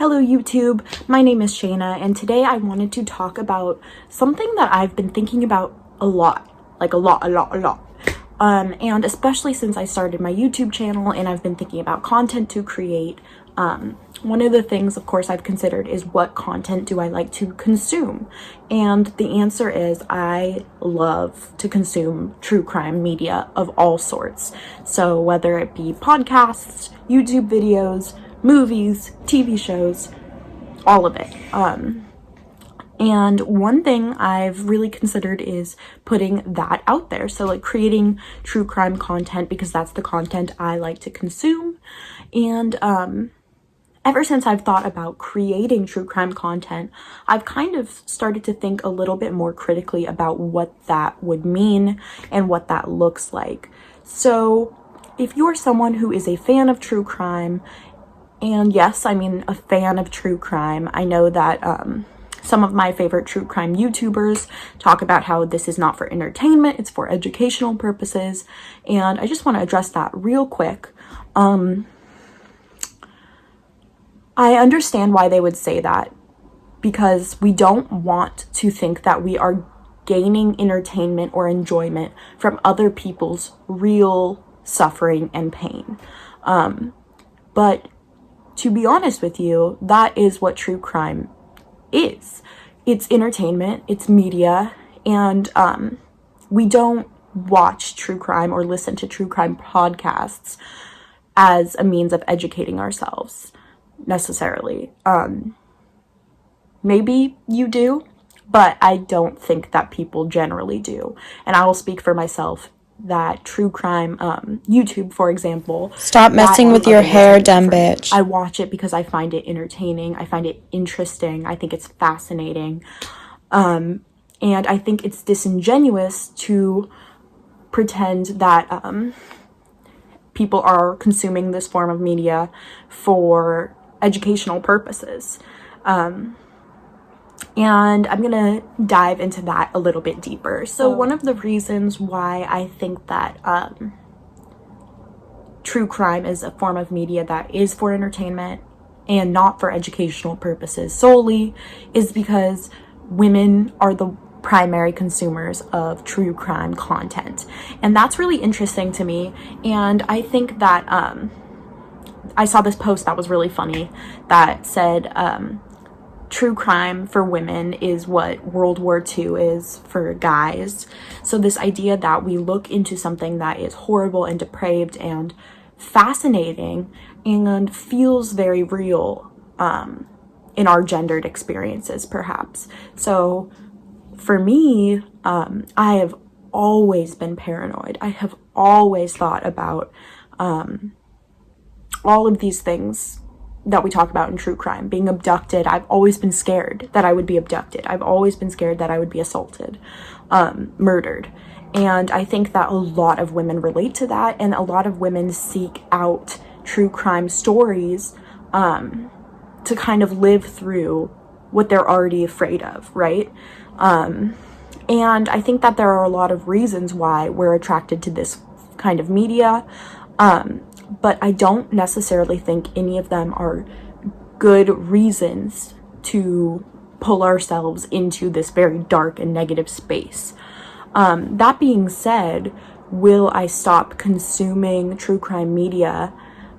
Hello YouTube, my name is Shayna, and today I wanted to talk about something that I've been thinking about a lot, like a lot. And especially since I started my YouTube channel and I've been thinking about content to create, one of the things, of course, I've considered is what content do I like to consume? And the answer is I love to consume true crime media of all sorts. So whether it be podcasts, YouTube videos, movies, TV shows, all of it. And one thing I've really considered is putting that out there. So like creating true crime content, because that's the content I like to consume. And ever since I've thought about creating true crime content, I've kind of started to think a little bit more critically about what that would mean and what that looks like. So if you're someone who is a fan of true crime, and yes, I mean a fan of true crime, I know that some of my favorite true crime YouTubers talk about how this is not for entertainment, it's for educational purposes, and I just want to address that real quick. I understand why they would say that, because we don't want to think that we are gaining entertainment or enjoyment from other people's real suffering and pain. But to be honest with you, that is what true crime is. It's entertainment, it's media, and we don't watch true crime or listen to true crime podcasts as a means of educating ourselves, necessarily. Maybe you do, but I don't think that people generally do. And I will speak for myself that true crime, YouTube, for example. Stop messing with your hair, dumb bitch. I watch it because I find it entertaining. I find it interesting. I think it's fascinating. And I think it's disingenuous to pretend that people are consuming this form of media for educational purposes. And I'm gonna dive into that a little bit deeper. So one of the reasons why I think that true crime is a form of media that is for entertainment and not for educational purposes solely is because women are the primary consumers of true crime content. And that's really interesting to me. And I think that I saw this post that was really funny that said, true crime for women is what World War II is for guys. So this idea that we look into something that is horrible and depraved and fascinating and feels very real in our gendered experiences, perhaps. So for me, I have always been paranoid. I have always thought about all of these things that we talk about in true crime, being abducted. I've always been scared that I would be abducted. I've always been scared that I would be assaulted, murdered. And I think that a lot of women relate to that, and a lot of women seek out true crime stories to kind of live through what they're already afraid of, right? And I think that there are a lot of reasons why we're attracted to this kind of media. But I don't necessarily think any of them are good reasons to pull ourselves into this very dark and negative space. That being said, will I stop consuming true crime media?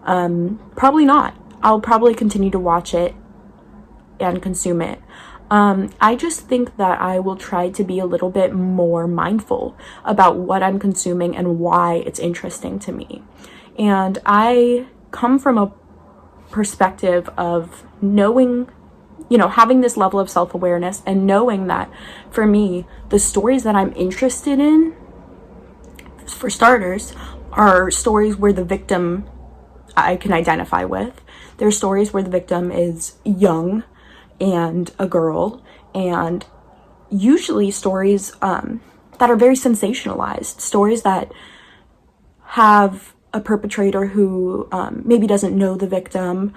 Probably not. I'll probably continue to watch it and consume it. I just think that I will try to be a little bit more mindful about what I'm consuming and why it's interesting to me. And I come from a perspective of knowing, having this level of self-awareness and knowing that for me, the stories that I'm interested in, for starters, are stories where the victim I can identify with. They're stories where the victim is young and a girl, and usually stories that are very sensationalized, stories that have a perpetrator who maybe doesn't know the victim,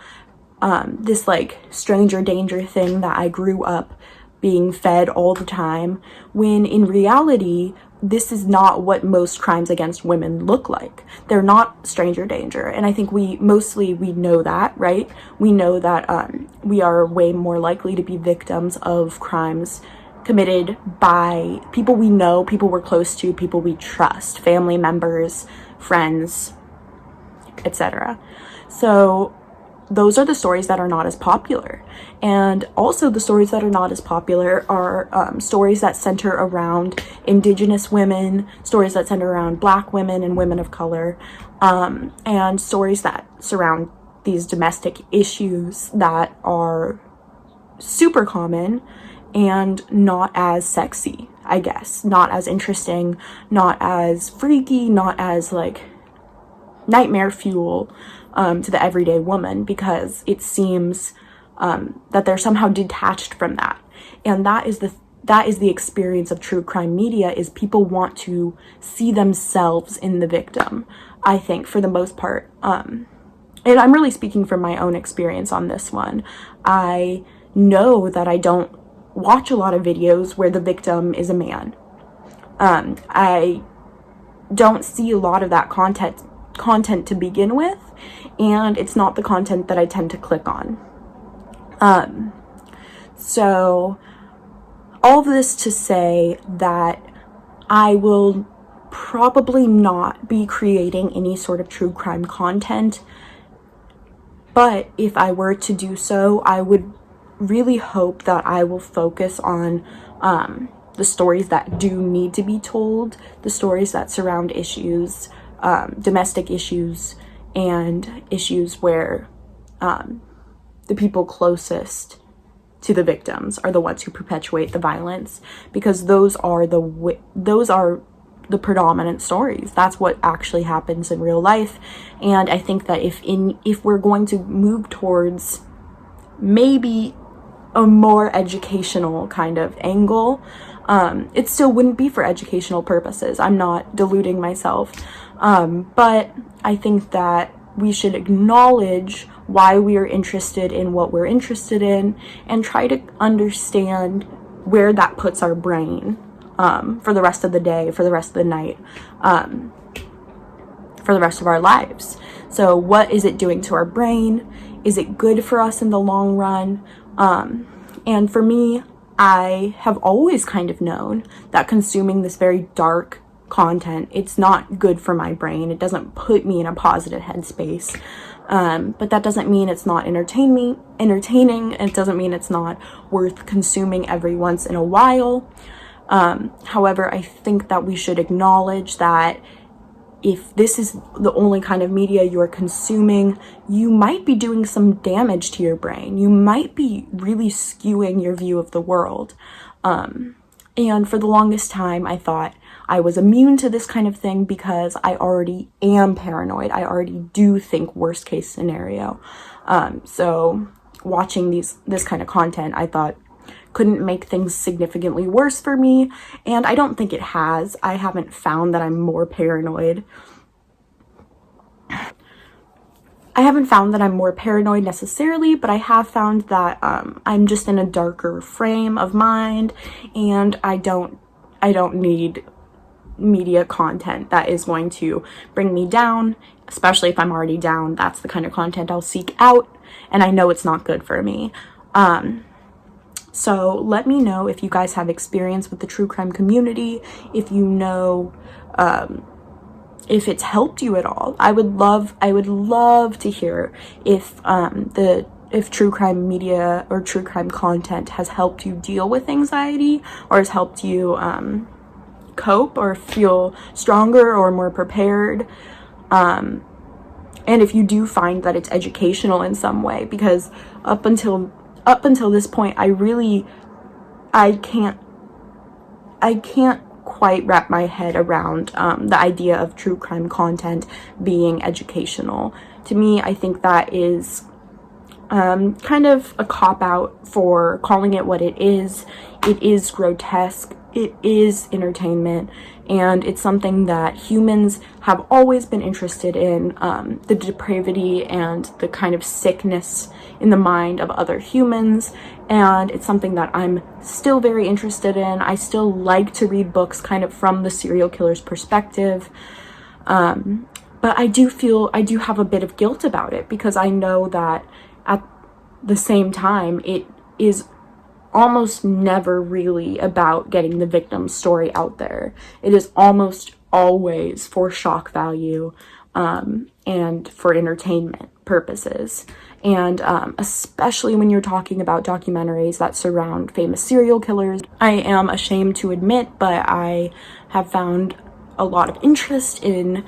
this like stranger danger thing that I grew up being fed all the time, when in reality, this is not what most crimes against women look like. They're not stranger danger. And I think we know that, right? We know that we are way more likely to be victims of crimes committed by people we know, people we're close to, people we trust, family members, friends, etc. So those are the stories that are not as popular. And also the stories that are not as popular are stories that center around Indigenous women, stories that center around Black women and women of color, and stories that surround these domestic issues that are super common and not as sexy, I guess, not as interesting, not as freaky, not as like nightmare fuel to the everyday woman, because it seems that they're somehow detached from that. And that is the experience of true crime media, is people want to see themselves in the victim, I think, for the most part. And I'm really speaking from my own experience on this one. I know that I don't watch a lot of videos where the victim is a man. I don't see a lot of that content to begin with, and it's not the content that I tend to click on. So all of this to say that I will probably not be creating any sort of true crime content, but if I were to do so, I would really hope that I will focus on the stories that do need to be told, the stories that surround issues, domestic issues, and issues where the people closest to the victims are the ones who perpetuate the violence, because those are the predominant stories. That's what actually happens in real life. And I think that if we're going to move towards maybe a more educational kind of angle, it still wouldn't be for educational purposes. I'm not deluding myself. But I think that we should acknowledge why we are interested in what we're interested in, and try to understand where that puts our brain for the rest of the day, for the rest of the night, for the rest of our lives. So what is it doing to our brain? Is it good for us in the long run? And for me, I have always kind of known that consuming this very dark content, it's not good for my brain. It doesn't put me in a positive headspace. But that doesn't mean it's not entertaining. It doesn't mean it's not worth consuming every once in a while. However, I think that we should acknowledge that if this is the only kind of media you're consuming, you might be doing some damage to your brain. You might be really skewing your view of the world. And for the longest time, I thought I was immune to this kind of thing because I already am paranoid. I already do think worst case scenario. So watching this kind of content, I thought couldn't make things significantly worse for me. And I don't think it has. I haven't found that I'm more paranoid. I haven't found that I'm more paranoid necessarily, but I have found that I'm just in a darker frame of mind, and I don't need media content that is going to bring me down, especially if I'm already down. That's the kind of content I'll seek out, and I know it's not good for me. So let me know if you guys have experience with the true crime community, if you know if it's helped you at all. I would love to hear if true crime media or true crime content has helped you deal with anxiety, or has helped you cope or feel stronger or more prepared. And if you do find that it's educational in some way, because up until this point, I can't quite wrap my head around the idea of true crime content being educational. To me, I think that is kind of a cop-out for calling it what it is. It is grotesque. it is entertainment, and it's something that humans have always been interested in, the depravity and the kind of sickness in the mind of other humans, and it's something that I'm still very interested in. I still like to read books kind of from the serial killer's perspective, but I do have a bit of guilt about it, because I know that at the same time, it is almost never really about getting the victim's story out there. It is almost always for shock value, and for entertainment purposes. And especially when you're talking about documentaries that surround famous serial killers, I am ashamed to admit, but I have found a lot of interest in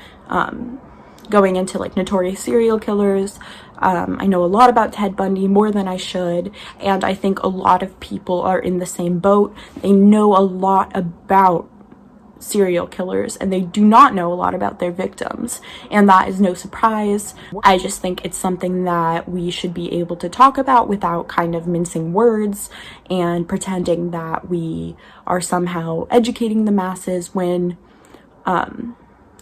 going into like notorious serial killers. I know a lot about Ted Bundy, more than I should, and I think a lot of people are in the same boat. They know a lot about serial killers and they do not know a lot about their victims, and that is no surprise. I just think it's something that we should be able to talk about without kind of mincing words and pretending that we are somehow educating the masses when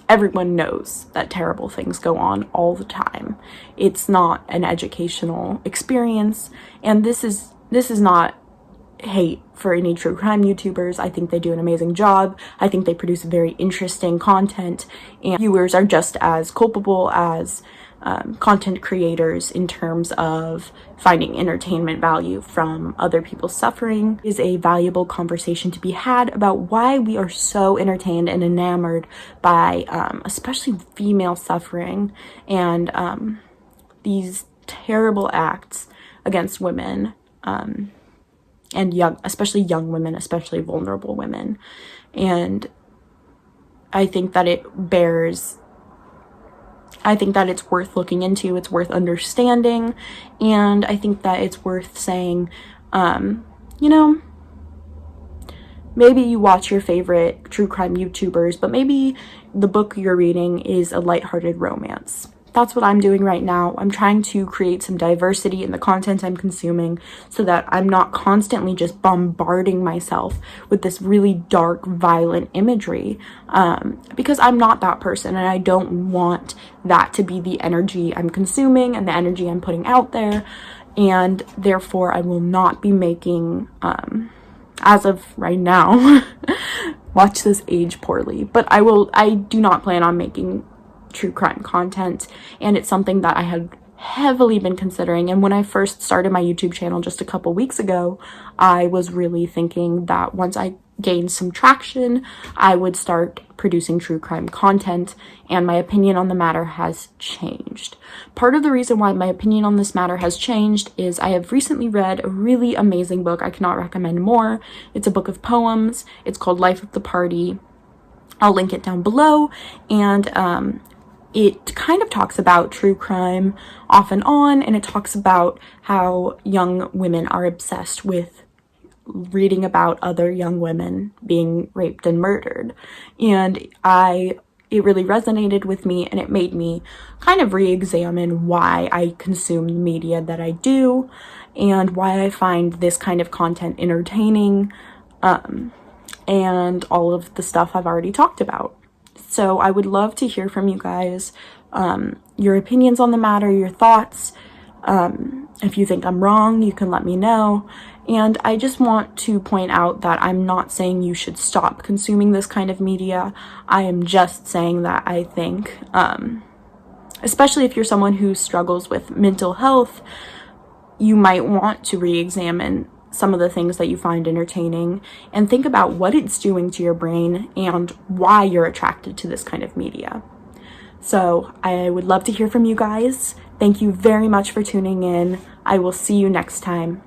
everyone knows that terrible things go on all the time. It's not an educational experience, and this is not hate for any true crime YouTubers. I think they do an amazing job. I think they produce very interesting content, and viewers are just as culpable as content creators in terms of finding entertainment value from other people's suffering. It is a valuable conversation to be had about why we are so entertained and enamored by especially female suffering and these terrible acts against women, and especially young women, especially vulnerable women. And I think that it's worth looking into, it's worth understanding, and I think that it's worth saying, maybe you watch your favorite true crime YouTubers, but maybe the book you're reading is a lighthearted romance. That's what I'm doing right now. I'm trying to create some diversity in the content I'm consuming so that I'm not constantly just bombarding myself with this really dark, violent imagery, because I'm not that person, and I don't want that to be the energy I'm consuming and the energy I'm putting out there, and therefore I will not be making, as of right now, watch this age poorly, but I do not plan on making true crime content, and it's something that I had heavily been considering. And when I first started my YouTube channel just a couple weeks ago, I was really thinking that once I gained some traction, I would start producing true crime content, and my opinion on the matter has changed. Part of the reason why my opinion on this matter has changed is I have recently read a really amazing book. I cannot recommend more. It's a book of poems. It's called Life of the Party. I'll link it down below, and it kind of talks about true crime off and on, and it talks about how young women are obsessed with reading about other young women being raped and murdered. And it really resonated with me, and it made me kind of re-examine why I consume the media that I do, and why I find this kind of content entertaining, and all of the stuff I've already talked about. So I would love to hear from you guys, your opinions on the matter, your thoughts. If you think I'm wrong, you can let me know. And I just want to point out that I'm not saying you should stop consuming this kind of media. I am just saying that I think, especially if you're someone who struggles with mental health, you might want to re-examine some of the things that you find entertaining and think about what it's doing to your brain and why you're attracted to this kind of media. So I would love to hear from you guys. Thank you very much for tuning in. I will see you next time.